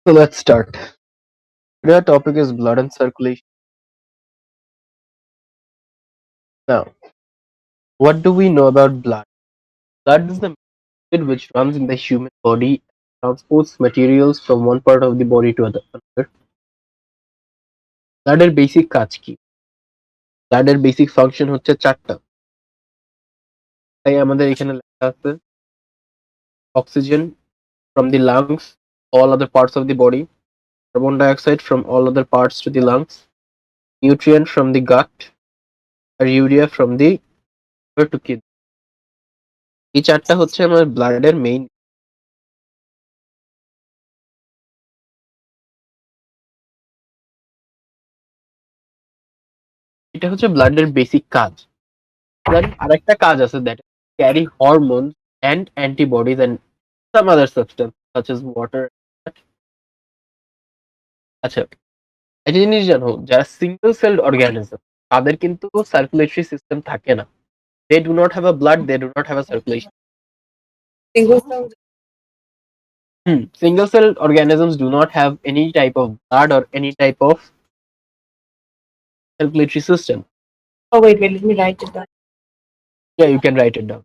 So let's start. Today our topic is blood and circulation. Now, what do we know about blood? Blood is the fluid which runs in the human body and transports materials from one part of the body to another. ব্লাডের basic কাজ কি? ব্লাডের basic function হচ্ছে চারটা। তাই আমাদের এখানে লেখা আছে oxygen from the lungs, all other parts of the body, carbon dioxide from all other parts to the lungs, nutrient from the gut, আর urea from the liver to kidney. এই চারটা হচ্ছে আমার ব্লাডের মেইন। এটা হচ্ছে ব্লাডের বেসিক কাজ। ব্লাডের আরেকটা কাজ আছে, that carry hormones and antibodies and some other substance such as water. আচ্ছা, একটা জিনিস জানো, যারা সিঙ্গেল সেলড অর্গানিজম তাদের কিন্তু সার্কুলেটরি সিস্টেম থাকে না। They do not have a blood, they do not have a circulation. Single cell. Single celled organisms do not have any type of blood or any type of circulatory system. Oh wait, let me write it down. Yeah, you can write it down.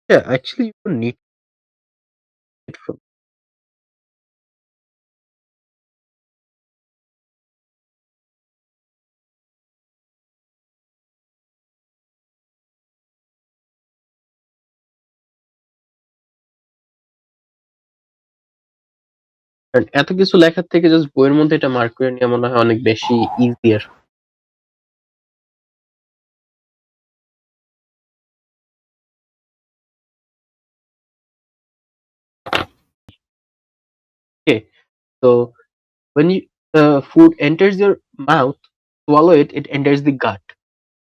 Yeah, actually, you don't need it from. And এত কিছু লেখার থেকে just বইয়ের মধ্যে এটা mark করে নেওয়া মনে হয় অনেক বেশি easier. Okay, so when food enters your mouth, swallow it, it enters the gut.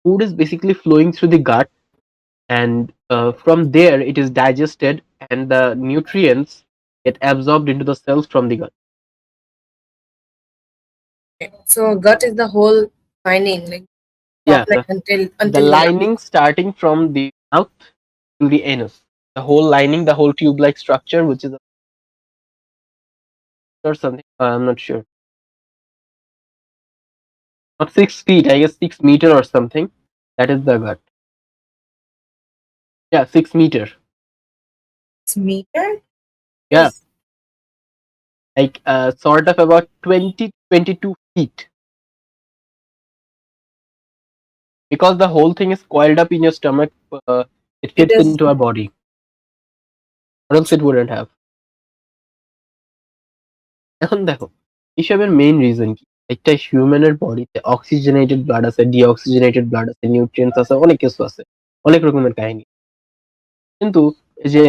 Food is basically flowing through the gut, and from there it is digested, and the nutrients get absorbed into the cells from the gut. So gut is the whole lining, like Yeah, like until the the lining starting from the mouth to the anus. The whole lining, the whole tube-like structure, which is or something. I'm not sure. Not 6 feet, I guess 6 meter or something. That is the gut. Yeah, 6 meter. meter. Yeah, like sort of about 20-22 feet. Because the whole thing is coiled up in your stomach, it fits is- into our body. Or else it wouldn't have. এখন দেখো, এসবের main reason কি? একটা হিউম্যানের বডিতে oxygenated blood আছে, deoxygenated blood আছে, nutrients আছে, অনেক কিছু আছে, অনেক রকমের কাহিনী। কিন্তু এই যে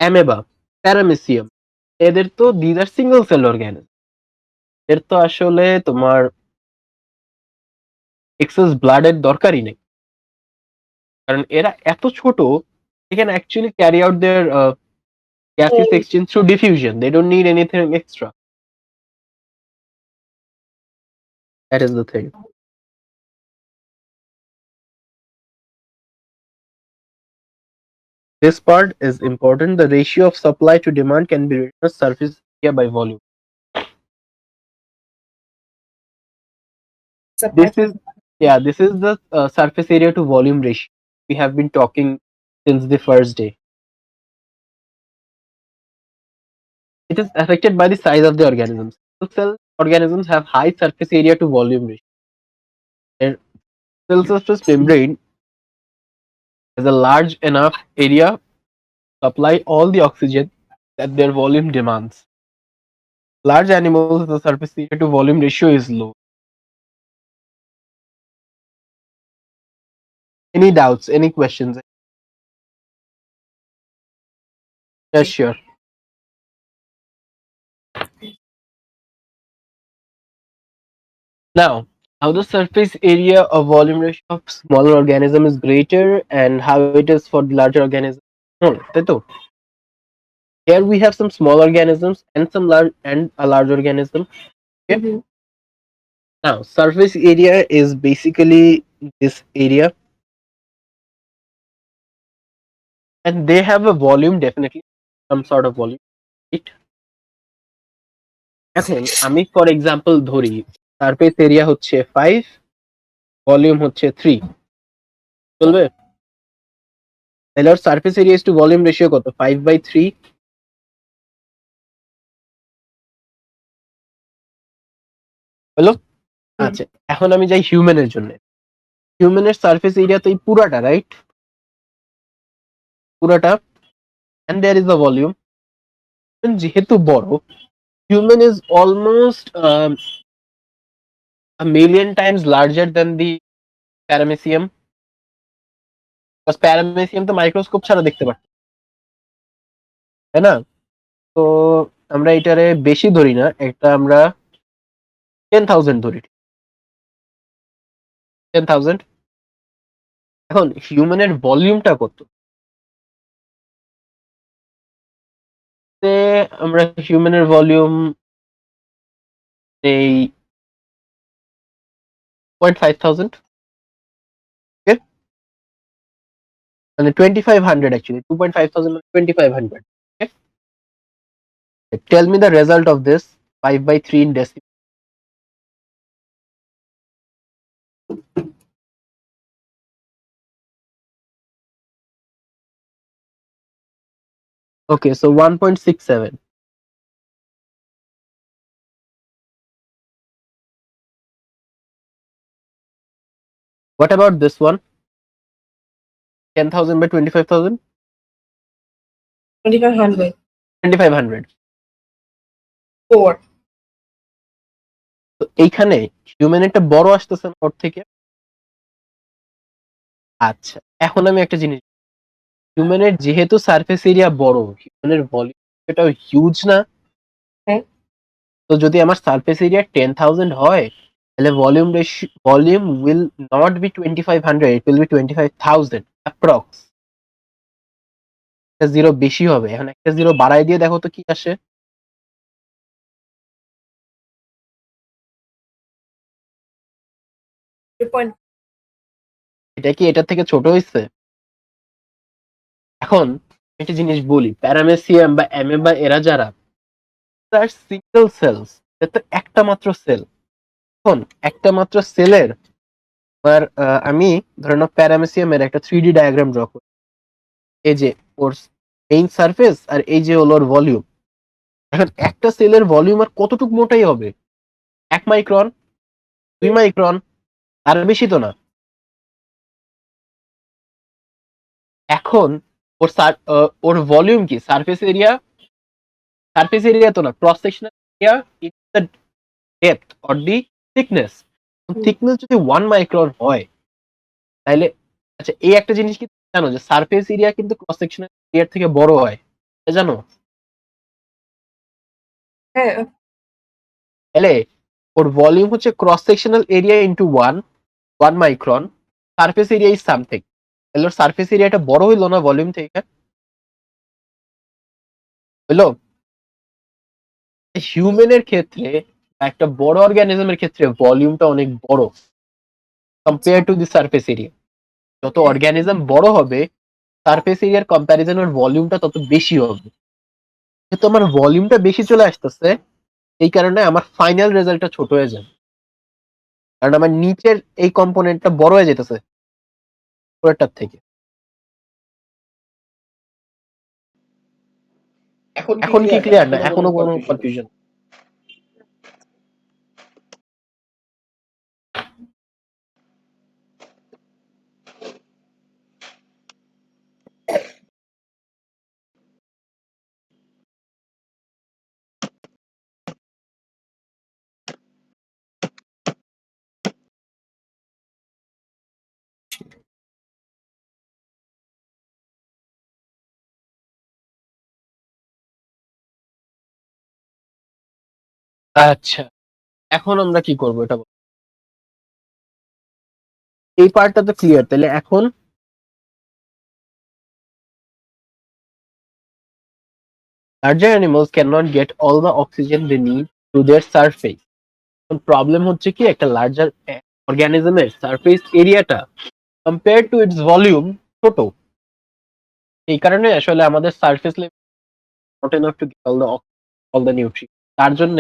অ্যামেবা, প্যারামেসিয়াম, এদের তো these are single cell organism. এর তো আসলে তোমার এক্সেস ব্লাডের দরকারই নেই, কারণ এরা এত ছোট, they can actually carry out their gaseous exchange through diffusion. They don't need anything extra. That is the thing. This part is important. The ratio of supply to demand can be written as surface area by volume. This is the surface area to volume ratio we have been talking since the first day. It is affected by the size of the organisms. Cell organisms have high surface area to volume ratio. Their cell surface membrane has a large enough area to supply all the oxygen that their volume demands. Large animals, the surface area to volume ratio is low. Any doubts? Any questions? Yes, sure. Now, how the surface area of volume ratio of smaller organism is greater and how it is for the larger organism. তাই তো? Here we have some small organisms and some large and a large organism. Okay. Mhm. Now, surface area is basically this area, and they have a volume, definitely some sort of volume. Right? এখন আমি for example ধরি surface area হচ্ছে 5, volume হচ্ছে 3, চলবে? তাহলে ওর surface area to volume ratio কত? 5/3। হলো? হুম। আচ্ছা, এখন আমি যাই হিউম্যানের জন্য। হিউম্যানের সারফেস এরিয়া তো এই পুরাটা, রাইট? পুরাটা, and there is a volume. যেহেতু বড়, human is almost a million times larger than the paramecium. Because paramecium তো মাইক্রোস্কোপ ছাড়া দেখতে পাচ্ছি, তাই না? তো আমরা এটারে বেশি ধরি না, একটা আমরা 10,000 ধরি, 10,000। এখন হিউম্যানের ভলিউমটা কত? আমরা হিউম্যানের ভলিউম এই 0.5,000, মানে 2,500 actually, 2.5,000 মানে 2,500. Okay? Tell me the result of this 5/3 in decimal. Okay, so 1.67. What about this one? 10,000 by 25,000? 2,500. 2,500. 4. তো এইখানে হিউম্যান একটা বড় আসতেছে না ওর থেকে? আচ্ছা, এখন আমি একটা জিনিস, হিউম্যানের যেহেতু সারফেস এরিয়া বড়, হিউম্যানের ভলিউম এটাও হিউজ না? হ্যাঁ। তো যদি আমার সারফেস এরিয়া 10,000 হয়, তাহলে volume will not be 2,500, it will be 25,000 approx. একটা জিরো বেশি হবে। এখন একটা জিরো বাড়াই দিয়ে দেখো তো কি আসে। 3. এটা কি এটার থেকে ছোট হইছে? এখন একটা জিনিস বলি, প্যারামেসিয়াম বা অ্যামেবা এরা যারা, তার সিঙ্গেল সেলস, এটা একটা মাত্র সেল। এখন একটা মাত্র সেলের আমি ধরে নাও প্যারামেসিয়ামের একটা 3D ডায়াগ্রাম ড্র করি। এই যে ওর মেইন সারফেস আর এই যে হলো ওর ভলিউম। এখন একটা সেলের ভলিউম আর কতটুকু মোটাই হবে? 1 মাইক্রন, 2 মাইক্রন, আর বেশি তো না। এখন ওর ভলিউম কি? সারফেস এরিয়া, সারফেস এরিয়া তো না, cross sectional area in the depth or the thickness. Thickness যদি 1 মাইক্রন হয়, তাহলে আচ্ছা এই একটা জিনিস কি জানো যে সারফেস এরিয়া কিন্তু ক্রস সেকশনাল এরিয়ার থেকে বড় হয়, এটা জানো? হ্যাঁ। তাহলে ওর ভলিউম হচ্ছে cross sectional area into 1 micron, surface area is something. তাহলে ওর সারফেস এরিয়াটা বড় হইলো না ভলিউম থেকে? হইলো? হিউম্যানের ক্ষেত্রে একটা বড় অর্গানিজমের ক্ষেত্রে ভলিউমটা অনেক বড় compare to the surface area. যত অর্গানিজম বড় হবে, সারফেস এরিয়ার কম্প্যারিজন ওর ভলিউমটা তত বেশি হবে। যেহেতু আমার ভলিউমটা বেশি চলে আসতেছে, এই কারণে আমার ফাইনাল রেজাল্টটা ছোট হয়ে যায়, কারণ আমার নিচের এই কম্পোনেন্টটা বড় হয়ে যেতেছে পরেরটার থেকে। এখন কি ক্লিয়ার না? এখনো কোনো কনফিউশন? আচ্ছা, এখন আমরা কি করবো এটা বলো। এই পার্টটা তো ক্লিয়ার, তাহলে এখন Larger animals cannot get all the oxygen they need to their surface. Problem হচ্ছে কি একটা লার্জার অর্গানিজমের সারফেস এরিয়াটা কম্পেয়ার টু ইটস ভলিউম ছোট, এই কারণে আসলে আমাদের surface level not enough to get all the Nutri. তার জন্য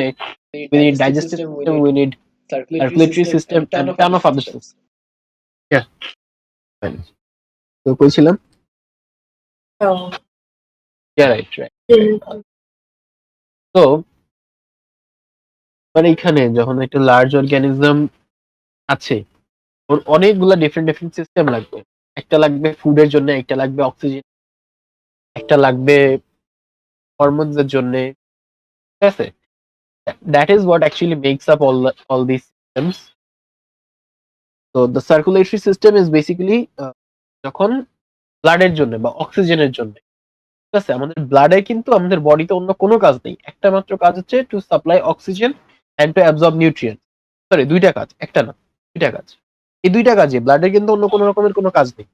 we need digestive system, we need circulatory system and ton of other systems. Yeah, তো কইছিলাম Oh. yeah, right. তো মানে এখানে যখন একটা লার্জ অর্গানিজম আছে ওর অনেকগুলা ডিফারেন্ট সিস্টেম লাগবে। একটা লাগবে ফুডের জন্য, একটা লাগবে অক্সিজেন, একটা লাগবে হরমোনস এর জন্য, ঠিক আছে? That is what actually makes up all these systems. So the circulatory system is basically যখন ব্লাডের জন্য বা অক্সিজেনের জন্য, ঠিক আছে? আমাদের ব্লাডে কিন্তু আমাদের বডিতে অন্য কোনো কাজ নেই, একটা মাত্র কাজ হচ্ছে to supply oxygen and to absorb nutrient. Sorry, দুইটা কাজ, একটা না, দুইটা কাজ। এই দুইটা কাজে ব্লাডের কিন্তু অন্য কোনো রকমের কোনো কাজ নেই।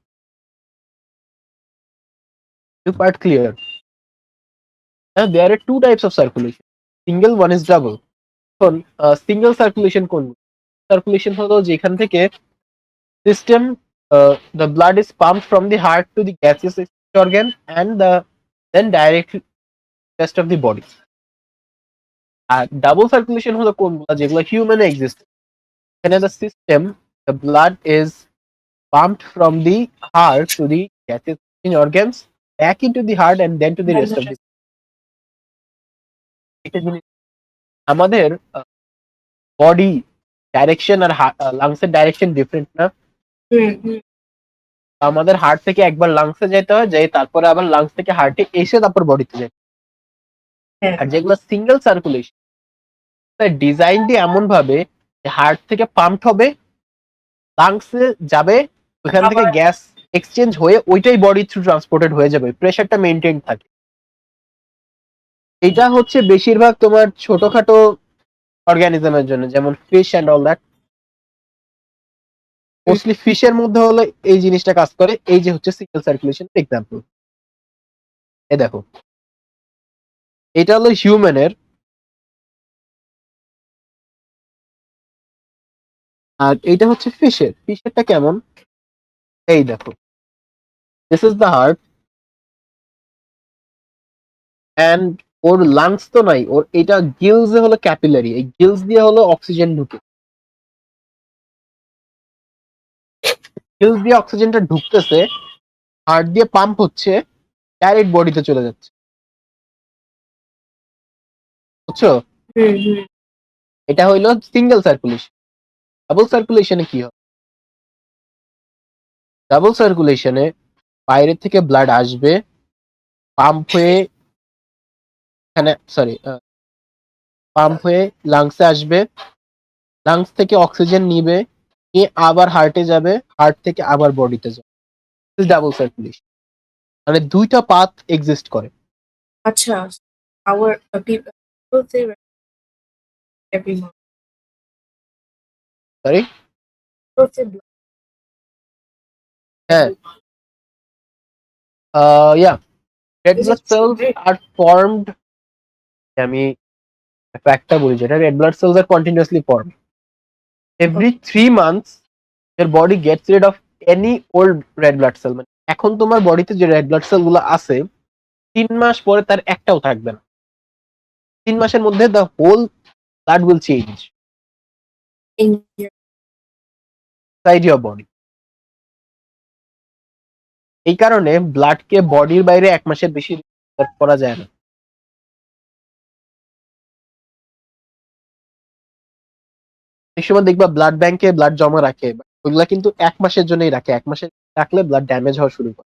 You part clear? Now there are two types of circulation. Single, one is double. এখন সিঙ্গেল সার্কুলেশন কোন? সার্কুলেশন হলো যেখান থেকে system the blood is pumped from the heart to the gaseous organ and then directly rest of the body. আর double circulation হলো কোনগুলো? যেগুলো হিউম্যানে এক্সিস্ট। এখানে the system, the blood is pumped from the heart to the gaseous organs, back into the heart and then to the rest of the body. আমাদের body direction আর লাংসের direction different না? আমাদের heart থেকে একবার লাংসে যেতে হয়, যাই তারপরে আবার লাংস থেকে হার্টে এসে তারপর বডিতে যায়। আর যেগুলো সিঙ্গেল সার্কুলেশন, ডিজাইনটি এমন ভাবে যে হার্ট থেকে পাম্প হবে, লাংসে যাবে, ওখান থেকে গ্যাস এক্সচেঞ্জ হয়ে ওইটাই বডি থ্রু ট্রান্সপোর্টেড হয়ে যাবে, প্রেসারটা মেইনটেইন থাকে। এটা হচ্ছে বেশিরভাগ তোমার ছোটখাটো অর্গানিজমের জন্য, যেমন fish and all that. Mostly ফিশের মধ্যে হলো এই জিনিসটা কাজ করে। এই যে হচ্ছে সিঙ্গেল সার্কুলেশন এক্সাম্পল, এই দেখো এটা হলো হিউম্যানের, আর এইটা হচ্ছে ফিশের। ফিশেরটা কেমন? এই দেখো, this is the heart and ওর লাংস তো নাই, ওর এটা গিলস হলো ক্যাপিলারি, এই গিলস দিয়ে হলো অক্সিজেন ঢুকে, গিলস দিয়ে অক্সিজেনটা ঢুকতেছে, হার্ট দিয়ে পাম্প হচ্ছে, ডাইরেক্ট বডিতে চলে যাচ্ছে, বুঝছো? এটা হইলো সিঙ্গেল সার্কুলেশন। ডাবল সার্কুলেশনে কি হয়? ডাবল সার্কুলেশনে বাইরে থেকে ব্লাড আসবে, পাম্প হয়ে এখানে, সরি, পাম্প হয়ে লাংসে আসবে, লাংস থেকে অক্সিজেন নিবে, নিয়ে আবার হার্টে যাবে, হার্ট থেকে আবার বডিতে যাবে। ডাবল সার্কুলেশন, মানে দুইটা পাথ এক্সিস্ট করে। আচ্ছা, our people say every month. Sorry, People say blood. হ্যাঁ, yeah, red Is blood it true? cells are formed, আমি ফ্যাক্টটা বলি, যেটা red blood cells are continuously formed every 3 months. your body gets rid of any old red blood cell. মানে এখন তোমার বডিতে যে red blood cell গুলো আছে 3 মাস পরে তার একটাও থাকবে না। 3 মাসের মধ্যে the whole blood will change In your inside your body. এই কারণে ব্লাডকে বডির বাইরে 1 মাসের বেশি করা যায় না। এই সময় দেখবা ব্লাড ব্যাংকে ব্লাড জমা রাখে, ওইগুলা কিন্তু 1 মাসের জন্যই রাখে, 1 মাসের রাখলে ব্লাড ড্যামেজ হওয়া শুরু করে।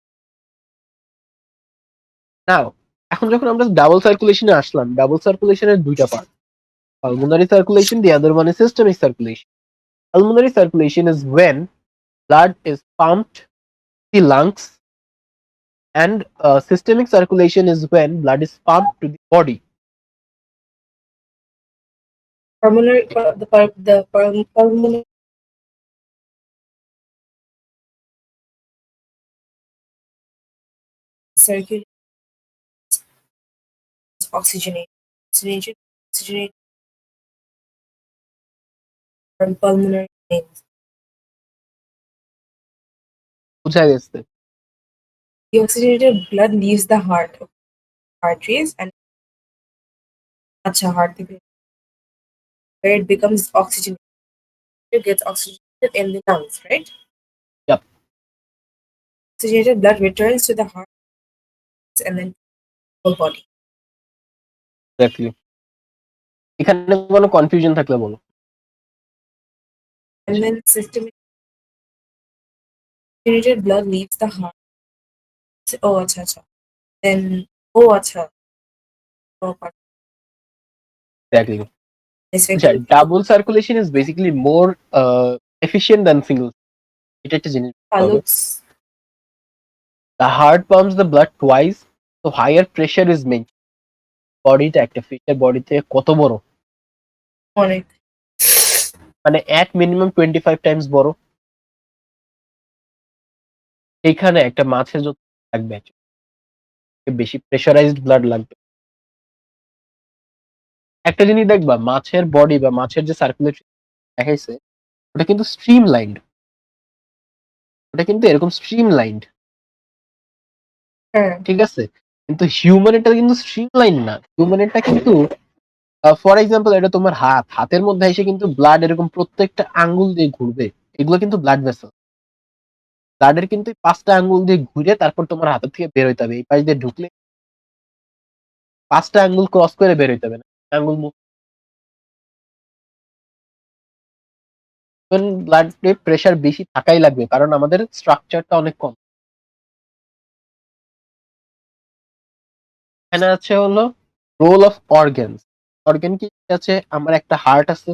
নাও এখন যখন আমরা ডাবল সার্কুলেশনে আসলাম, ডাবল সার্কুলেশনের দুইটা part, pulmonary circulation, the other one is systemic circulation. Pulmonary circulation is when blood is pumped to the lungs, and systemic circulation is when blood is pumped to the body. pulmonary, pulmonary circulation oxygenated from pulmonary veins. বুঝা গেছে। The oxygenated blood leaves the heart arteries and heart where it becomes oxygenated. It gets oxygenated in the lungs, right? Yep. Oxygenated blood returns to the heart and then whole body. Exactly. এখানে কোনো confusion থাকলে বলো। And then systemic oxygenated blood leaves the heart. Oh, acha. Then, oh, acha. Oh, exactly. this way. আচ্ছা, double circulation is basically more efficient than single. এটা একটা জিনিস হবে। Looks The heart pumps the blood twice, so higher pressure is maintained. বডিটা একটা ফিশের body থেকে কত বড়? অনেক। মানে at minimum 25 টাইমস বড়। এইখানে একটা মাছের যত লাগবে বেশি প্রেসারাইজড ব্লাড লাগবে। একটা জিনিস দেখবা, মাছের বডি বা মাছের যে সার্কুলেটরি দেখাইছে ওটা কিন্তু স্ট্রিম লাইন্ড, ওটা কিন্তু এরকম স্ট্রিম লাইন্ড, ঠিক আছে? কিন্তু হিউম্যানেরটা কিন্তু স্ট্রিম লাইন না। হিউম্যানেরটা কিন্তু ফর এক্সাম্পল এটা তোমার হাতের মধ্যে এসে কিন্তু ব্লাড এরকম প্রত্যেকটা আঙ্গুল দিয়ে ঘুরবে, এগুলো কিন্তু ব্লাড ভেসেল। ব্লাডের কিন্তু 5টা আঙ্গুল দিয়ে ঘুরে তারপর তোমার হাতের থেকে বের হইতে হবে। এই পাশ দিয়ে ঢুকলে 5টা আঙ্গুল ক্রস করে বের হইতে হবে না, আঙ্গুল মুভ। ব্লাডে প্রেসার বেশি থাকাই লাগবে কারণ আমাদের স্ট্রাকচারটা অনেক কম। এখানে আছে হলো রোল অফ অর্গানস। অর্গান কি আছে? আমার একটা হার্ট আছে,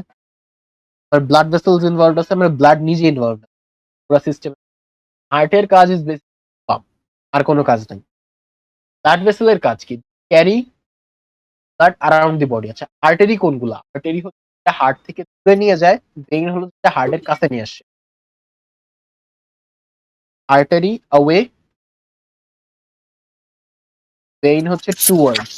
আমার ব্লাড ভেসেলস ইনভলভ আছে, আমার ব্লাড নিজে ইনভলভ আছে পুরো সিস্টেম। হার্টের কাজ ইজ বেসিক পাম্প, আর কোনো কাজ নাই। ব্লাড ভেসেলের কাজ কি? Carry blood around the body. আচ্ছা, আর্টারি কোনগুলা? আর্টারি হচ্ছে হার্ট থেকে দূরে নিয়ে যায়, ভেইন হলো হার্টের কাছে নিয়ে আসে। আর্টারি অ্যাওয়ে, ভেইন হচ্ছে টুয়ার্ডস।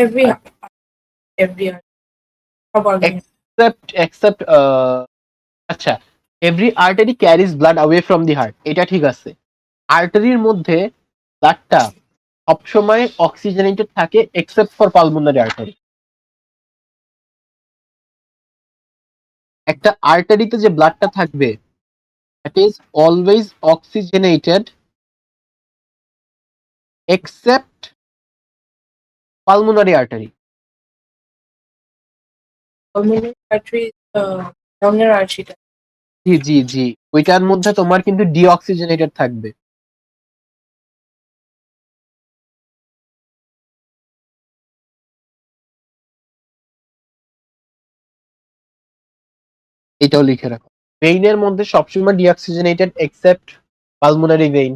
every সব organ except আচ্ছা, every artery carries blood away from the heart, এটা ঠিক আছে। আর্টারির মধ্যে ব্লাডটা সবসময় অক্সিজেনেটেড থাকে এক্সেপ্ট ফর পালমোনারি আর্টারি। একটা আর্টারিতে যে ব্লাডটা থাকবে that is always oxygenated except pulmonary artery. pulmonary artery লংয়ের আর্টারিটা জি জি জি, ওইটার মধ্যে তোমার কিন্তু ডিঅক্সিজেনেটেড থাকবে। এটাও লিখে রাখো। ভেইনের মধ্যে সবসময় ডিঅক্সিজেনেটেড এক্সেপ্ট পালমোনারি ভেইন।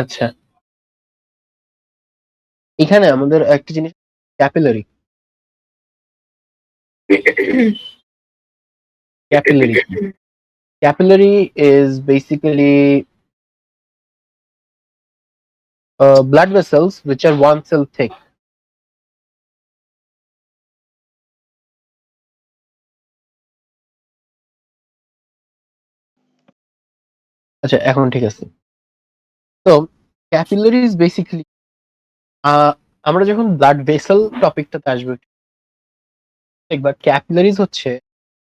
আচ্ছা, এখানে আমাদের একটা জিনিস capillary. Capillary capillary is basically blood vessels which are 1 cell thick. আচ্ছা, এখন ঠিক আছে। তো ক্যাপিলারিজ বেসিক্যালি আমরা যখন ব্লাড ভেসেল টপিকটাতে আসবো দেখবা ক্যাপিলারিজ হচ্ছে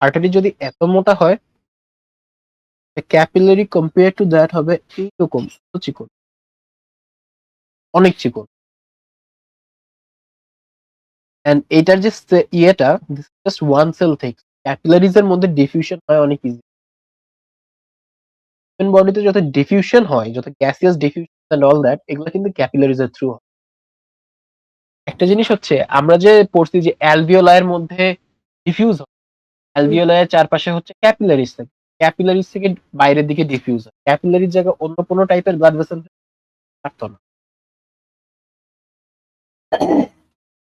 আর্টারি যদি এত মোটা হয় ক্যাপিলারি কম্পেয়ার টু দ্যাট হবে এইরকম চিকন, অনেক চিকন। এন্ড এটার যে ইয়েটা just one cell things. Capillaries এর মধ্যে ডিফিউশন হয় অনেক ইজি। হিউম্যান বডিতে যত ডিফিউশন হয়, যত gaseous diffusion and all that, এগুলো কিন্তু ক্যাপিলারিজ এর থ্রু হয়। একটা জিনিস হচ্ছে আমরা যে পড়ছি যে অ্যালভিওলার মধ্যে ডিফিউজ হয়, অ্যালভিওলার চারপাশে হচ্ছে ক্যাপিলারিজ থাকে, ক্যাপিলারিজ থেকে বাইরের দিকে ডিফিউজ হয়। ক্যাপিলারির জায়গায় অন্য কোনো টাইপের ব্লাড ভেসেল থাকতো না।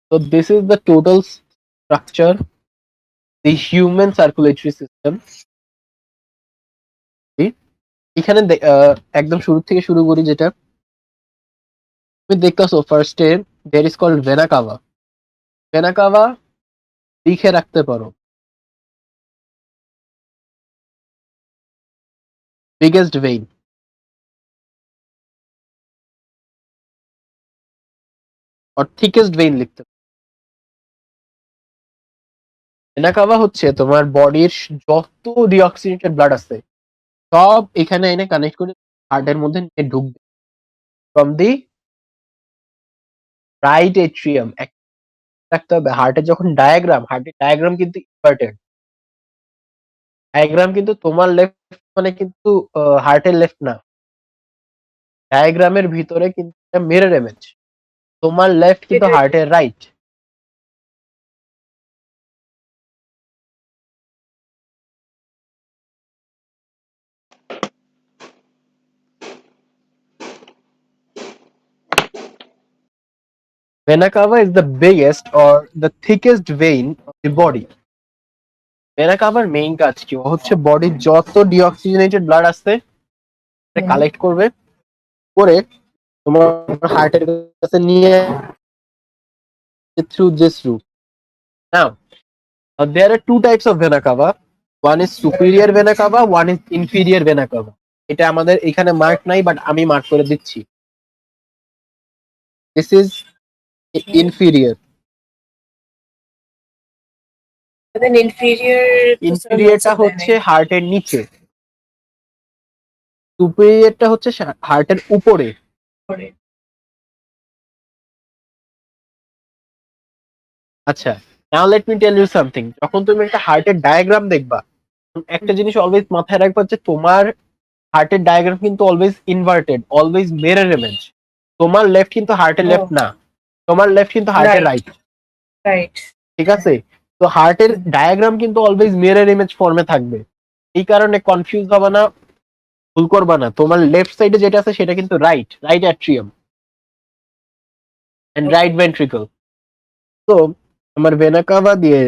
So this is the total structure, the human circulatory system. এখানে একদম শুরু থেকে শুরু করি, যেটা তুমি দেখতেছো ফার্স্টে there is called vena cava. vena cava লিখে রাখতে পারো, biggest vein or thickest vein লিখতে পারো। vena cava হচ্ছে তোমার বডির যত ডিঅক্সিজেনেটেড ব্লাড আছে সব এখানে এনে কানেক্ট করে হার্টের মধ্যে নিয়ে ঢুকবে ফ্রম দি রাইট এট্রিয়াম। রাখতে হবে হার্টের যখন ডায়াগ্রাম, হার্টের ডায়াগ্রাম কিন্তু ইনভার্টেড ডায়াগ্রাম, কিন্তু তোমার লেফট মানে কিন্তু হার্টের লেফট না, ডায়াগ্রামের ভিতরে কিন্তু মিরর ইমেজ, তোমার লেফট কিন্তু হার্টের right. Vena cava is the biggest or the thickest vein of the body. Vena cover main কাজ কি? হচ্ছে বডির যত ডিঅক্সিজেনেটেড ব্লাড আছে কালেক্ট করবে, করে তোমার হার্টের কাছে নিয়ে through this route. Now, there are two types of vena cava. One is superior vena cava, one is inferior vena cava. এটা আমাদের এখানে মার্ক নাই, বাট আমি মার্ক করে দিচ্ছি। This is inferior. ইনফিরিয়রটা হচ্ছে হার্টের নিচে, সুপিরিয়রটা হচ্ছে হার্টের উপরে। আচ্ছা, now let me tell you something. যখন তুমি একটা হার্টের ডায়াগ্রাম দেখবা, একটা জিনিস অলওয়েজ মাথায় রাখবা যে তোমার হার্টের ডায়াগ্রাম কিন্তু always inverted, always mirror image. তোমার লেফট কিন্তু হার্টের লেফট না, তোমার লেফট কিন্তু হার্টের রাইট। রাইট, ঠিক আছে? তো হার্টের ডায়াগ্রাম কিন্তু অলওয়েজ মিরর ইমেজ ফর্মে থাকবে। এই কারণে কনফিউজ হবে না, ভুল করবা না। তোমার লেফট সাইডে যেটা আছে সেটা কিন্তু right atrium and right ventricle. তো আমার ভেনা কাভা দিয়ে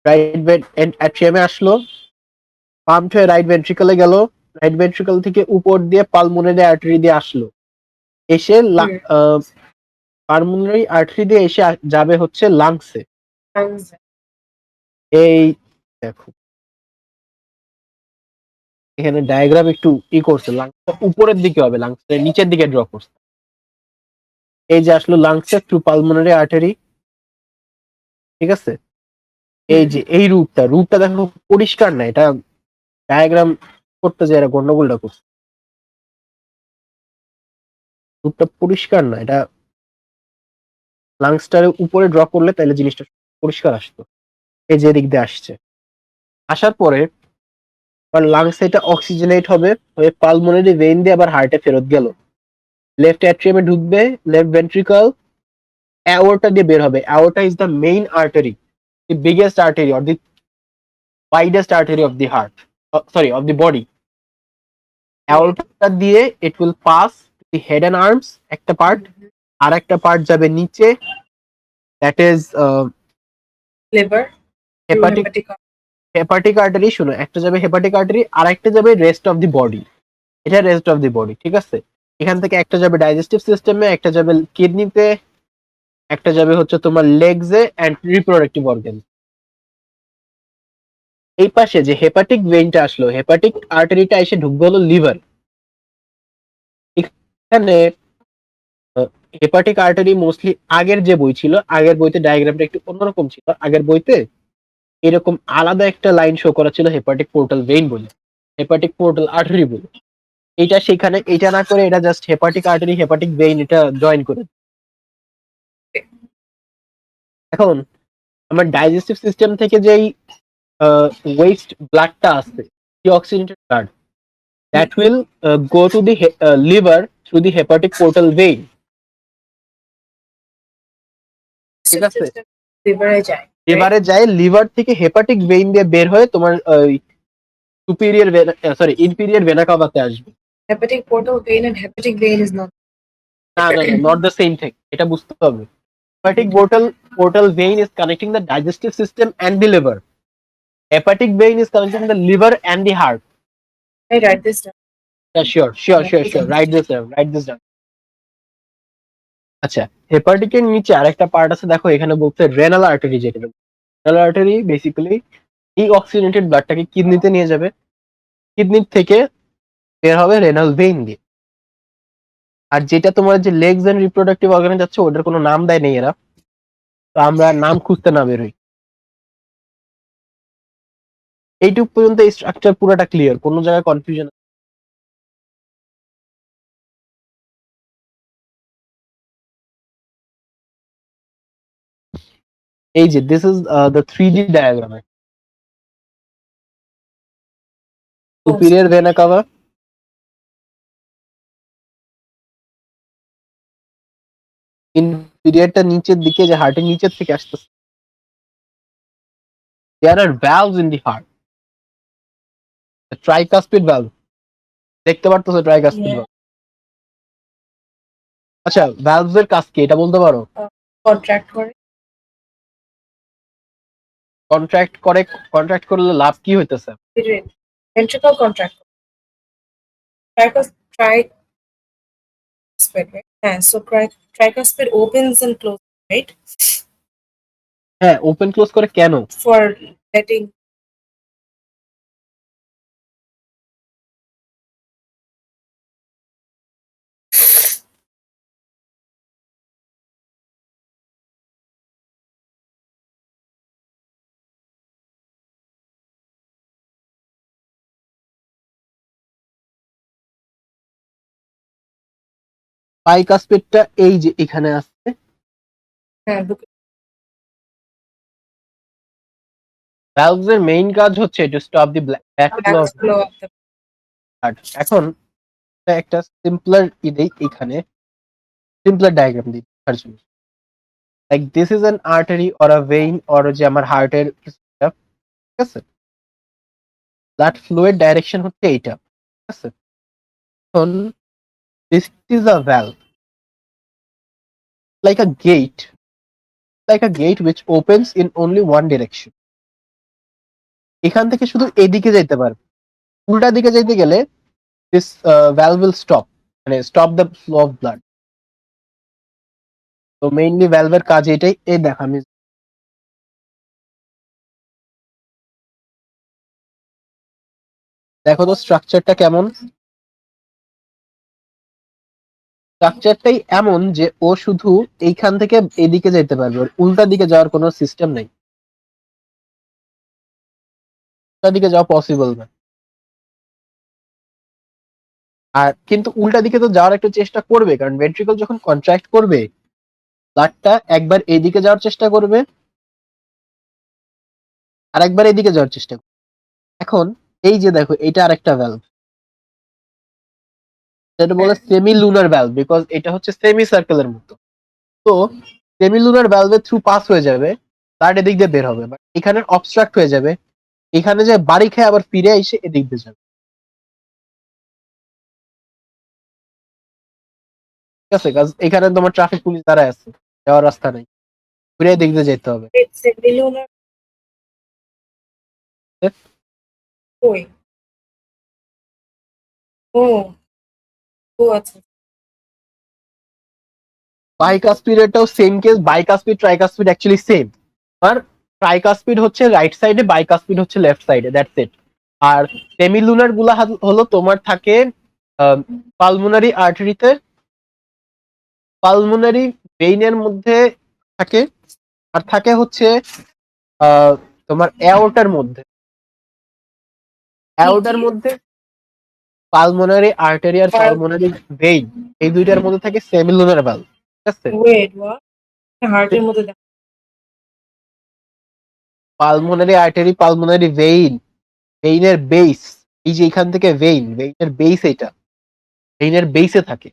রাইট অ্যাট্রিয়ামে আসলো, পাম্পড হয়ে রাইট ভেন্ট্রিকলে গেল, রাইট ভেন্ট্রিকল থেকে উপর দিয়ে পালমোনারি আর্টারি দিয়ে আসলো, এসে পালমোনারি আর্টারি দিয়ে এসে যাবে হচ্ছে লাংসে। এই দেখো এখানে ডায়াগ্রাম একটু করছে, লাংসটা উপরের দিকে হবে, লাংসটা নিচের দিকে ড্র করছে। এই যে আসলো লাংসে থ্রু পালমোনারি আর্টারি। ঠিক আছে? এই যে এই রুটটা দেখো পরিষ্কার না, এটা ডায়াগ্রাম করতে যে এরা গন্ডগোলটা করছে। রুটটা পরিষ্কার না, এটা লাংসটার উপরে ড্র করলে তাহলে জিনিসটা পরিষ্কার আসতো। এই যে দিক দিয়ে আসছে, আসার পরে লাংসে এটা অক্সিজেনেট হবে, হয়ে পালমোনারি ভেইন দিয়ে আবার হার্টে ফেরত গেল, লেফট অ্যাট্রিয়ামে ঢুকবে, লেফট ভেন্ট্রিকল, অ্যাওর্টা দিয়ে বের হবে। Aorta is the main artery, the biggest artery or the widest artery of the heart, sorry, of the body. Aorta দিয়ে it will pass to the head and arms একটা part, আর একটা part যাবে নিচে, that is liver, hepatic artery. শুনো, একটা যাবে hepatic artery, আর একটা যাবে রেস্ট অফ দি বডি। এটা রেস্ট অফ দি বডি, ঠিক আছে? এখান থেকে একটা যাবে ডাইজেস্টিভ সিস্টেমে, একটা যাবে কিডনিতে, একটা যাবে হচ্ছে তোমার লেগসে এন্ড রিপ্রোডাক্টিভ অর্গান। এই পাশে যে হেপাটিক ভেইনটা আসলো, হেপাটিক আর্টারিটা এসে ঢুকবে হলো লিভার। এখানে হেপাটিক আর্টারি মোস্টলি আগের যে বই ছিল, আগের বইতে ডায়াগ্রামটা একটু অন্যরকম ছিল। আগের বইতে এরকম আলাদা একটা লাইন শো করা ছিল হেপাটিক পোর্টাল ভেইন বলে, হেপাটিক পোর্টাল আর্টারি বলে। এটা সেখানে এটা না করে এটা just hepatic artery hepatic vein এটা জয়েন করে। এখন আমার ডাইজেস্টিভ সিস্টেম থেকে যেই ওয়েস্ট ব্লাডটা আসছে, deoxygenated blood, that will go to the liver through the hepatic portal vein. ঠিক আছে, লিভারে যায়, লিভারে যায়, লিভার থেকে হেপাটিক ভেইন দিয়ে বের হয়ে তোমার সুপিরিয়র সরি ইনফিরিয়র ভেনা কাভাতে আসবে। Hepatic portal vein and hepatic vein is not না না না, নট দ্য সেম থিং, এটা বুঝতে হবে। Hepatic portal vein is connecting the digestive system and the liver. Hepatic vein is connecting the liver and the heart. I write this down. Yeah, sure. Write this down. আচ্ছা, হেপাটিকের নিচে আরেকটা part আছে, দেখো এখানে বলছে রেনাল আর্টারি। যেটা renal artery basically এই oxygenated ব্লাডটাকে কিডনিতে নিয়ে যাবে, কিডনির থেকে বের হবে রেনাল ভেইন দিয়ে। আর যেটা তোমার যে লেগস এন্ড রিপ্রোডাক্টিভ অর্গানে যাচ্ছে ওটার কোনো নাম দেয় নেই এরা, তো আমরা নাম খুঁজতে না বেরোই। এইটুক পর্যন্ত এই স্ট্রাকচার পুরোটা ক্লিয়ার, কোনো জায়গায় কনফিউশন। এই যে this is the 3D diagram. Superior vena cava, ইনফিরিয়রটা নিচের দিকে, যে হার্টের নিচের থেকে আসতেছে। There are valves in the heart. The tricuspid valve, দেখতে পারতেছো ট্রাইকাসপিড ভালভ। আচ্ছা, ভ্যালভস এর কাজ কি এটা বলতে পারো? কন্ট্রাক্ট করে, কন্ট্রাক্ট করলে লাভ কি হইতেছে? ventricle contract. Tricuspid, right? Yeah, so tricuspid opens and closes, right? হ্যাঁ, ওপেন ক্লোজ করে কেন? For letting বাইকাসপিডটা এই যে এখানে আছে। হ্যাঁ, ভ্যালভস এর মেইন কাজ হচ্ছে to stop the back flow of blood. এখন একটা সিম্পলার দেই, এখানে সিম্পলার ডায়াগ্রাম দিই তার জন্য। Like this is an artery or a vein or যে আমার হার্টের, ঠিক আছে? ব্লাড ফ্লো এর ডাইরেকশন হচ্ছে এইটা, ঠিক আছে? এখন this is a valve, like a gate which opens in only one direction. এখান থেকে শুধু এদিকে যেতে পারবে, উল্টা দিকে যেতে গেলে this valve will stop, মানে stop the flow of blood. তো মেইনলি ভ্যালভের কাজ এটাই। এই দেখো আমি দেখো তো স্ট্রাকচারটা কেমন। স্ট্রাকচারটাই এমন যে ও শুধু এইখান থেকে এদিকে যেতে পারবে, ওর উল্টা দিকে যাওয়ার কোনো সিস্টেম নেই, উল্টা দিকে যাওয়া পসিবল না। আর কিন্তু উল্টা দিকে তো যাওয়ার একটা চেষ্টা করবে, কারণ ভেন্ট্রিকল যখন কন্ট্রাক্ট করবে ব্লাডটা একবার এইদিকে যাওয়ার চেষ্টা করবে আর একবার এইদিকে যাওয়ার চেষ্টা করবে। এখন এই যে দেখো এটা আরেকটা ভ্যালভ, যেটা বলে সেমি লুনার ভ্যালভ, বিকজ এটা হচ্ছে সেমি সার্কেলের মতো। তো সেমি লুনার ভ্যালভের থ্রু পাস হয়ে যাবে, ব্লাড এদিক দিয়ে বের হবে, বাট এখানে অবস্ট্রাক্ট হয়ে যাবে, এখানে যে বাড়ি খেয়ে আবার ফিরে এসে এদিক দিয়ে যাবে, ঠিক আছে? কাজ এখানে তোমার ট্রাফিক পুলিশ দাঁড়ায় আছে, যাওয়ার রাস্তা নেই, ঘুরে এদিক দিয়ে যেতে হবে। ওই ও ও আচ্ছা, বাইকাসপিডেরটাও same case, bicuspid tricuspid actually same. আর ট্রাইকাসপিড হচ্ছে রাইট সাইডে, বাইকাসপিড হচ্ছে লেফট সাইডে, দ্যাটস ইট। আর সেমিলুনার গুলা হলো তোমার থাকে পালমোনারি আর্টারিতে, পালমোনারি ভেইনের মধ্যে থাকে, আর থাকে হচ্ছে তোমার অ্যাওর্টার মধ্যে পালমোনারি আর্টারি আর পালমোনারি ভেইন এই দুইটার মধ্যে থাকে সেমিলুনার ভালভ, ঠিক আছে? Wait what? হার্টের মধ্যে পালমোনারি আর্টারি, পালমোনারি ভেইনের বেস, এই যে এখান থেকে ভেইনের বেস, এটা ভেইনের বেসে থাকে।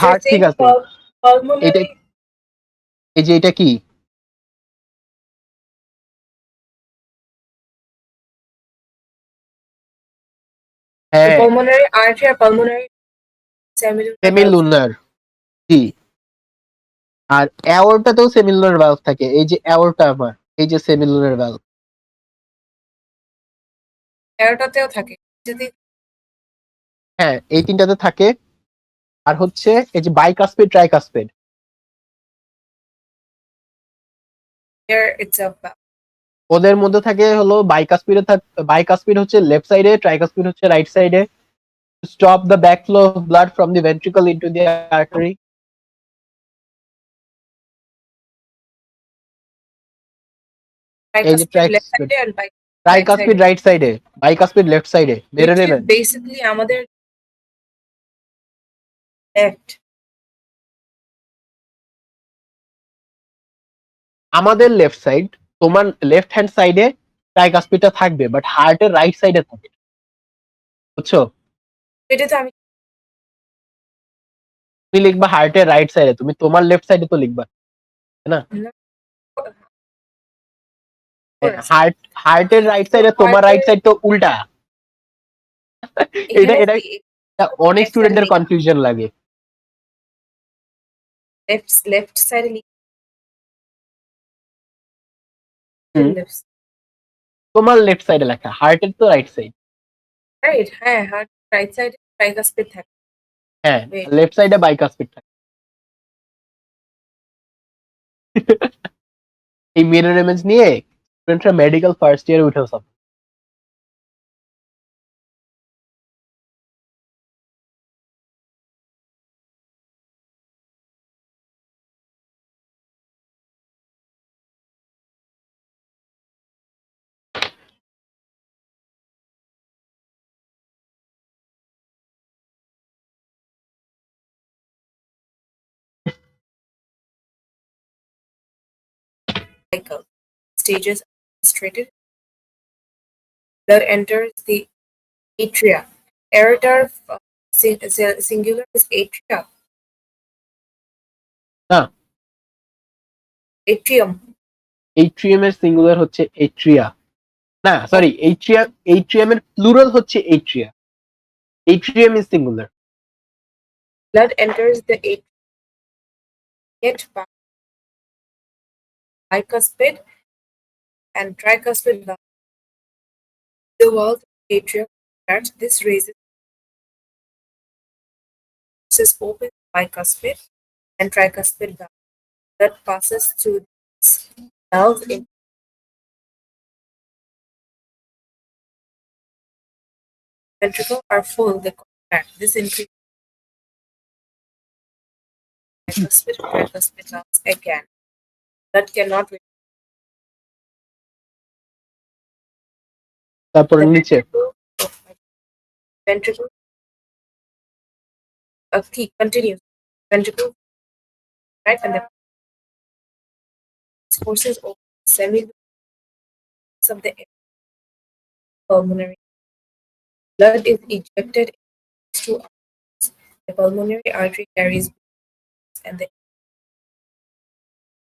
হার্ট ঠিক আছে, এটা পালমোনারি এই যে এটা কি হ্যাঁ পালমোনারি আর্টারি আর পালমোনারি সেমিলুনার, জি। আর অ্যাওর্টাতেও সেমিলুনার ভালভ থাকে, এই যে অ্যাওর্টা আমার, এই যে সেমিলুনার ভালভ। এরোটাতেও থাকে যদি হ্যাঁ এই তিনটাতে থাকে। আর হচ্ছে এই যে বাইকাসপিড ট্রাইকাসপিড, there itself ওদের মধ্যে থাকে হলো বাইকাসপিড হচ্ছে লেফট সাইডে, ট্রাইকাসপিড হচ্ছে রাইট সাইডে। Stop the backflow of blood from the ventricle into the artery. এই যে left tricuspid, side and right tricuspid side. Right সাইডে, বাইকাসপিড লেফট সাইডে। Which is basically আমাদের left. আমাদের লেফট সাইড, তোমার লেফট হ্যান্ড সাইডে ট্রাইকাসপিডটা থাকবে, বাট হার্টের রাইট সাইডে থাকে, বুঝছো? এটা তো আমি তুমি লিখবা হার্টের রাইট সাইডে, তুমি তোমার লেফট সাইডে তো লিখবা, তাই না? হার্টের রাইট সাইডে, তোমার রাইট সাইড তো উল্টা। এটা এটা এটা অনেক স্টুডেন্টের কনফিউশন লাগে। left side তোমার লেফট সাইডে লেখা, হার্টের তো রাইট সাইড। রাইট, হ্যাঁ হার্ট রাইট সাইড ট্রাইকাসপিড থাকে। হ্যাঁ লেফট সাইডে বাইকাসপিড থাকে। এই মিরর ইমেজ নিয়ে স্টুডেন্টরা মেডিকেল ফার্স্ট ইয়ারে উঠেও সব। Cycle stages illustrated. Blood enters the atria. Aorta singular is atria. না, Atrium. এইট্রিয়াম এর সিঙ্গুলার হচ্ছে এট্রিয়া। না সরি, এইট্রিয়াম এর প্লুরাল হচ্ছে এইট্রিয়া। Atrium is singular. Blood enters the atrium by bicuspid and tricuspid valve. The valve atrium contracts. This raises open bicuspid and tricuspid valve. Blood passes through these valves in ventricle are full. They contract. This increases tricuspid valves again. Blood cannot reach তারপর the নিচে ventricle. Key continues. Ventricle, right, and the forces over the semi of the pulmonary. Blood is ejected into arteries. The pulmonary artery carries blood, and the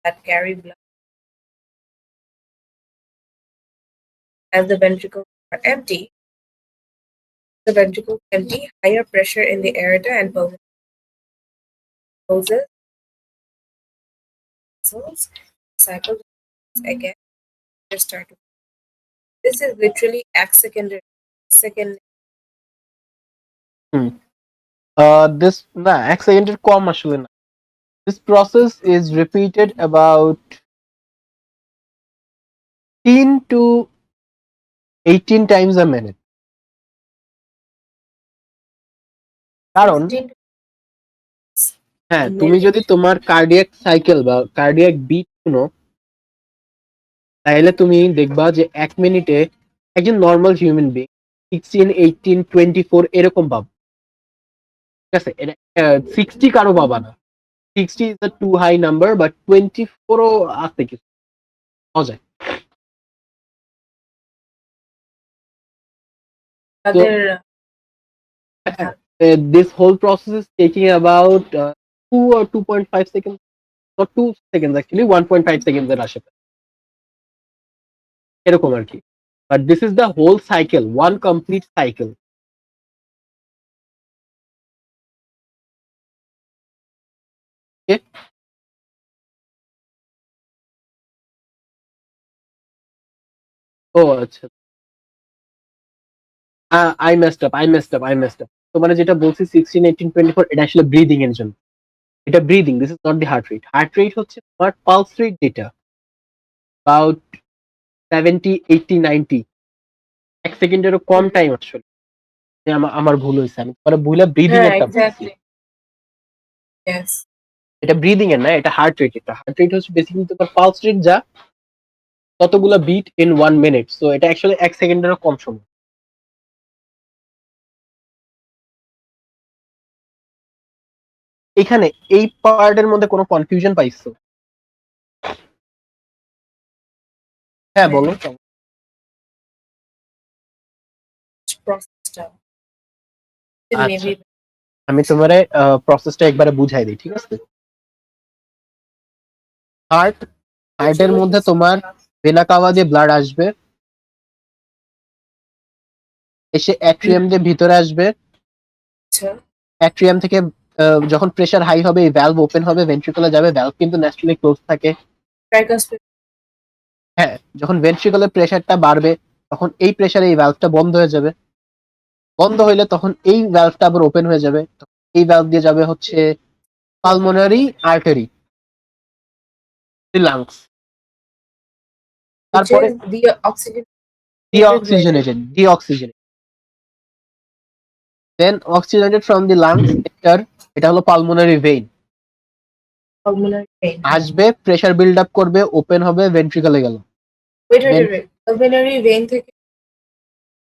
that carry blood. As the ventricles are empty, higher pressure in the aorta and pulmonary closes vessels. Cycle again. Start. This is literally secondary. this না এক সেকেন্ডের কম আসলে না। This process is repeated about 10 to 18 times a minute. কারণ হ্যাঁ তুমি যদি তোমার কার্ডিয়াক সাইকেল বা কার্ডিয়াক বিট শুনো, তাহলে তুমি দেখবা যে 1 মিনিটে একজন নর্মাল হিউম্যান বিং 16, 18, 24 এরকম পাবো। ঠিক আছে, এটা 60 কারো পাবা না। 60 is a too high number, but 24ও আছে কিছু পাওয়া যায়। So তাদের this whole process is taking about 2 or 2.5 seconds, not 2 seconds actually, 1.5 seconds এর আশেপাশে এরকম আর কি। But this is the whole cycle, one complete cycle. Okay? ও আচ্ছা, I messed up. তো মানে যেটা বলছি 16, 18, 24 এটা আসলে ব্রিদিং এর জন্য। এটা breathing, this is not the heart rate. Heart rate হচ্ছে তোমার পালস রেট যেটা about 70, 80, 90 এক সেকেন্ডেরও কম টাইম আসলে। আমার ভুল হয়েছে, আমি পরে ভুলে ব্রিদিং হ্যাঁ একটা বলছি। এক্স্যাক্টলি ইয়েস এটা ব্রিদিং এর না, এটা হার্ট রেট। এটা হার্ট রেট হচ্ছে বেসিক্যালি তোমার পালস রেট যা ততগুলো বিট ইন 1 মিনিট। সো এটা অ্যাকচুয়ালি 1 সেকেন্ডেরও কম সময়। এখানে এই পার্টের মধ্যে কোনো কনফিউশন পাইছো? হ্যাঁ বলো। প্রসেসটা আচ্ছা, মেবি আমি তোমারে প্রসেসটা একবারে বুঝাই দিই, ঠিক আছে? হার্ট হার্টের মধ্যে তোমার ভেনা কাভা দিয়ে ব্লাড আসবে, এসে অ্যাট্রিয়াম দিয়ে ভিতরে আসবে। আচ্ছা অ্যাট্রিয়াম থেকে যখন প্রেসার হাই হবে এই ভ্যালভ ওপেন হবে, ভেন্ট্রিকলে যাবে। ভ্যালভ কিন্তু ন্যাচারালি ক্লোজ থাকে। ট্রাইকাসপিড হ্যাঁ, যখন ভেন্ট্রিকলের প্রেসারটা বাড়বে তখন এই প্রেসারে এই ভ্যালভটা বন্ধ হয়ে যাবে। বন্ধ হইলে তখন এই ভ্যালভটা আবার ওপেন হয়ে যাবে। এই ভ্যালভ দিয়ে যাবে হচ্ছে পালমোনারি আর্টারি, লাংস। which তারপরে is the oxygen deoxygenated then oxygenated from the lungs. এটা হলো পালমোনারি ভেইন। pulmonary vein আসবে, প্রেসার বিল্ড আপ করবে, ওপেন হবে, ভেন্ট্রিকলে গেল। wait pulmonary vein থেকে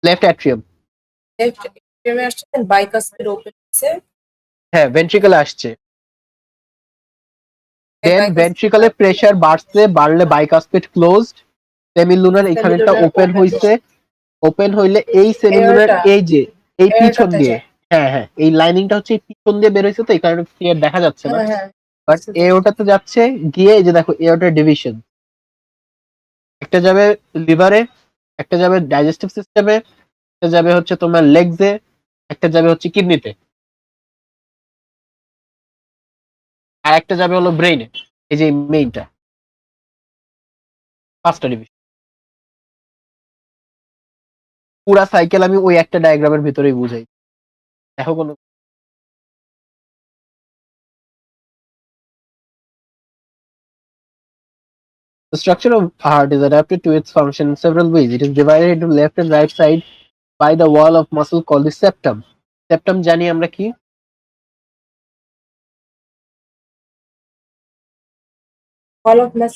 লেফট অ্যাট্রিয়াম। left atrium এ আসছে দেন bicuspid open হচ্ছে হ্যাঁ, ভেন্ট্রিকলে আসছে। দেন bicuspid ভেন্ট্রিকলে প্রেসার বাড়লে বাইকাসপিড ক্লোজড। সেমিলুনার এখানেটা cellular ওপেন open হইছে। ওপেন হইলে এই সেমিলুনার airটা এই পিছন airটাতে দিয়ে, যায় হ্যাঁ হ্যাঁ, এই লাইনিংটা হচ্ছে এই পিছন দিয়ে বের হয়েছে, তো এই কারণে ক্লিয়ার দেখা যাচ্ছে না। হ্যাঁ হ্যাঁ বাট এওটাতে যাচ্ছে, গিয়ে এই যে দেখো এওটার ডিভিশন। একটা যাবে লিভারে, একটা যাবে ডাইজেস্টিভ সিস্টেমে, একটা যাবে হচ্ছে তোমার লেগসে, একটা যাবে হচ্ছে কিডনিতে, আর একটা যাবে হলো ব্রেইনে। এই যে মেইনটা 5টা ডিভিশন। পুরা সাইকেল আমি ওই একটা ডায়াগ্রামের ভিতরেই বুঝাই। দেখো কোনো The structure of heart is adapted to its function in several ways. It is divided into left and right side by the wall of muscle called the septum. Septum জানি আমরা কি? wall of mass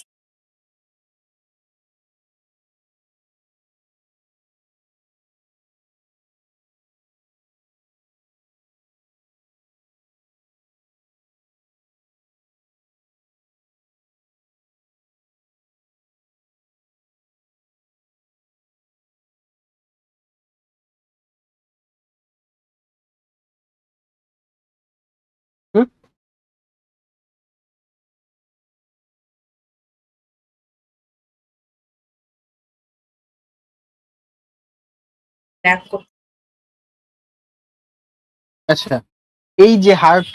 হুম? Lack করতে আচ্ছা, এই যে heart,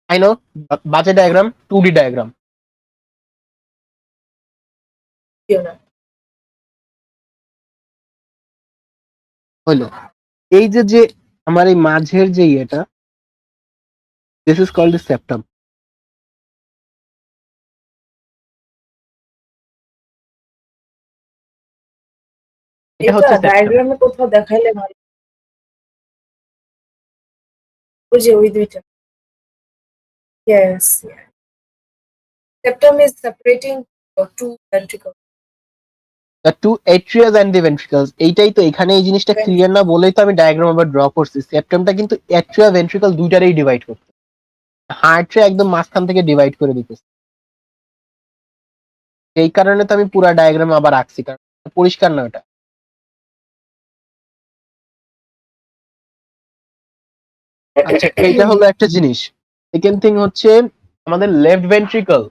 I know, বাজে diagram, 2D diagram দিও না হলো। এই যে আমার এই মাঝের যে ইয়েটা, this is called the septum. এটা এটা হচ্ছে সেপ্টাম। ডায়াগ্রামে কোথাও দেখাইলে ভালো ওই যে ওই দুইটা yes. Yeah. Septum is separating two ventricles. The two atrias and the ventricles, এইটাই তো এখানে এই জিনিসটা ক্লিয়ার না বলেই তো আমি ডায়াগ্রাম আবার ড্র করছি। সেপ্টামটা কিন্তু অ্যাট্রিয়া ভেন্ট্রিকল দুইটারেই ডিভাইড করতে, হার্টে একদম মাঝখান থেকে ডিভাইড করে দিতেছে। এই কারণে তো আমি পুরা ডায়াগ্রাম আবার আঁকছি, কারণ পরিষ্কার না ওটা। আচ্ছা, এইটা হলো একটা জিনিস। সেকেন্ড থিং হচ্ছে আমাদের লেফট ভেন্ট্রিকল,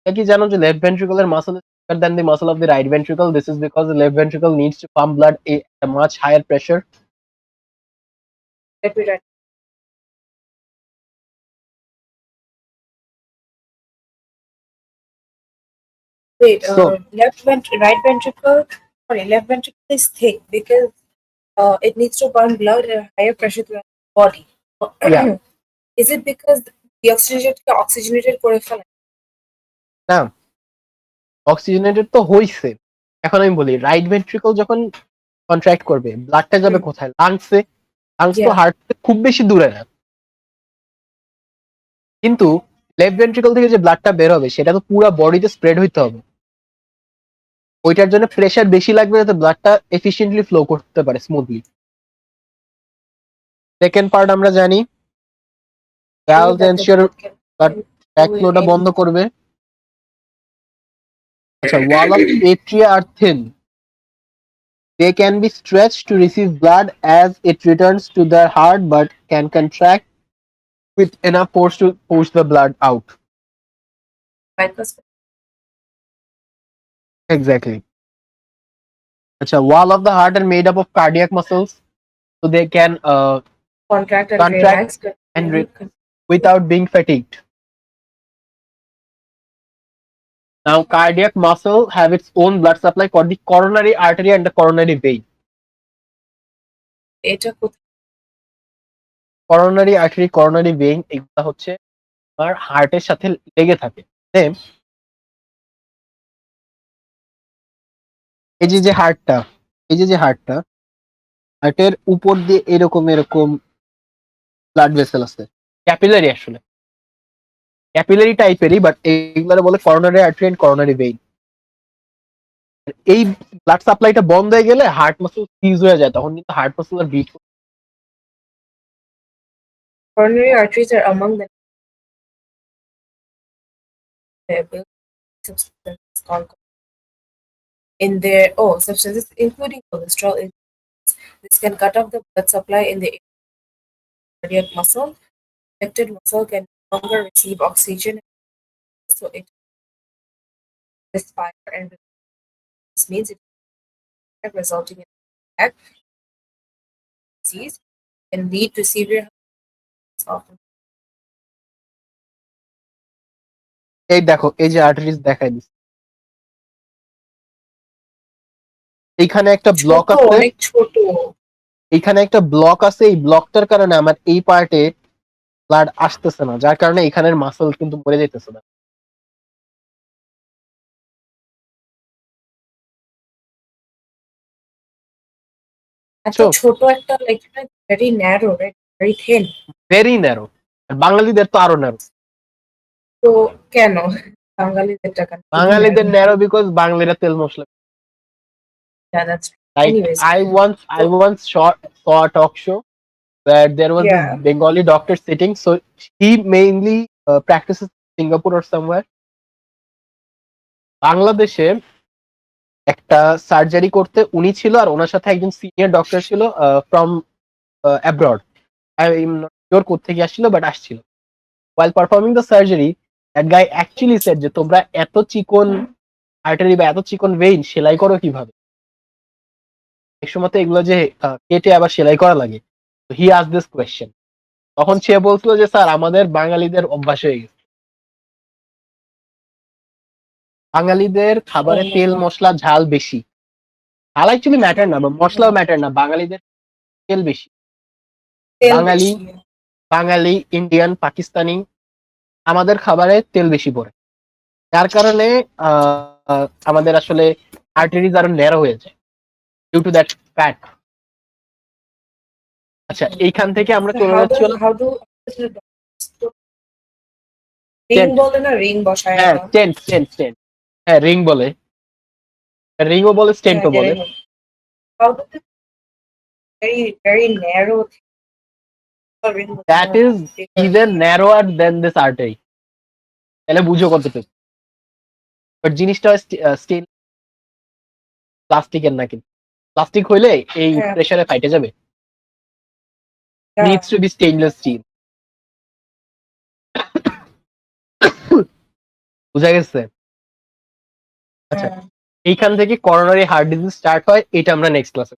এটা কি জানো যে লেফট ভেন্ট্রিকলের muscle is bigger than the muscle of the right ventricle? This is because the left ventricle needs to pump blood at a much higher pressure. Let me write. Wait, So right ventricle, sorry, left ventricle is thick because it needs to pump blood at a higher pressure to the body. yeah, Is it because the oxygenated করে ফেলে? না oxygenated তো হইছে। এখন আমি বলি right ventricle যখন contract করবে ব্লাডটা যাবে কোথায়? লাংসে। লাংস তো Yeah. হার্ট খুব বেশি দূরে না, কিন্তু লেফট ভেন্ট্রিকল থেকে যে ব্লাডটা বের হবে সেটা তো পুরো বডিতে স্প্রেড হইতে হবে। ওইটার জন্য প্রেসার বেশি লাগবে যাতে ব্লাডটা এফিশিয়েন্টলি ফ্লো করতে পারে স্মুথলি। সেকেন্ড পার্ট আমরা জানি ভ্যালভস এনশিওর ব্লাড ব্যাকফ্লোটা বন্ধ করবে। আচ্ছা, wall of atria are thin, they can be stretched to receive blood as it returns to the heart but can contract with enough force to push the blood out. Bicuspid. Exactly. Acha, wall of the heart are made up of cardiac muscles, so they can Contract and contract relax. and without being fatigued. Now, cardiac muscle have its own blood supply for the coronary artery and the coronary vein. এটা কোথায়? Coronary artery, coronary vein এগুলা হচ্ছে আমার হার্টের সাথে লেগে থাকে। Same. এই যে হার্টটা, হার্টের উপর দিয়ে এরকম এরকম ব্লাড ভেসেল আছে, ক্যাপিলারি আসলে ক্যাপিলারি টাইপেরই, বাট এইগুলো বলে coronary artery and coronary vein. এই ব্লাড সাপ্লাইটা বন্ধ হয়ে গেলে হার্ট মাসল সিজ হয়ে যায়, তখন কিন্তু হার্ট মাসল আর beat. Coronary arteries are among the substances called in their substances including cholesterol. This can cut off the blood supply in the cardiac muscle. Affected muscle can no longer receive oxygen, so it misfire, and this means it resulting in attack disease can lead to severe often. এই দেখো, এই যে arteries দেখাই দিচ্ছে, এইখানে একটা block ছোট, আছে, অনেক ছোট। এইখানে একটা ব্লক আছে। এই ব্লকটার কারণে আমার এই পার্টে ব্লাড আসতেছে না, যার কারণে এখানের মাসল কিন্তু মরে যাইতেছে না। এত ছোট একটা, like very narrow, right? Very thin. Very narrow. আর বাঙালিদের তো আরো ন্যারো। তো কেন বাঙালিদের টাকা? বাঙালিদের ন্যারো বিকজ বাঙালিরা তেল মশলা। Yeah, that's Like anyways. I once saw a talk show where there was Yeah. this Bengali doctor sitting. So he mainly practices Singapore or somewhere. বাংলাদেশে একটা সার্জারি করতে উনি ছিল, আর ওনার সাথে একজন সিনিয়র ডক্টর ছিল from abroad. I am not sure কোত্থেকে আসছিল, বাট আসছিল। while performing the surgery, that guy actually said যে তোমরা এত চিকন আর্টারি বা এত চিকন ভেইন সেলাই করো কিভাবে? এক সময় তো এগুলো যে কেটে আবার সেলাই করা লাগে। He asked this question. তখন সে বলছিল যে স্যার আমাদের বাঙালিদের অভ্যাস হয়ে গেছে, বাঙালিদের খাবারে তেল মশলা ঝাল বেশি। ঝাল অ্যাকচুয়ালি ম্যাটার না, বা মশলাও ম্যাটার না, বাঙালিদের তেল বেশি। বাঙালি, ইন্ডিয়ান, পাকিস্তানি আমাদের খাবারে তেল বেশি পড়ে, যার কারণে আমাদের আসলে আর্টারিজ আরো ন্যারো হয়ে যায় ডিউ টু দ্যাট ফ্যাট। আচ্ছা, এইখান থেকে আমরা চলে যাচ্ছি রিং বলে না, রিং বসায়। হ্যাঁ, টেন্ট, হ্যাঁ রিং বলে। রিংও বলে Yeah, স্টেন্টও বলে। getting it. How do they very, very narrow ring was that more is bigger? Even narrower than this artery. তাহলে বুঝো কতটুকু। বাট জিনিসটা স্টেন প্লাস্টিকের না, কিন্তু প্লাস্টিক হইলে এই Yeah, প্রেসারে ফাইটে যাবে। yeah, needs to be stainless steel. বুঝা গেছে? আচ্ছা, yeah. এইখান থেকে করোনারি হার্ট ডিজিজ স্টার্ট হয়, এটা আমরা নেক্সট ক্লাসে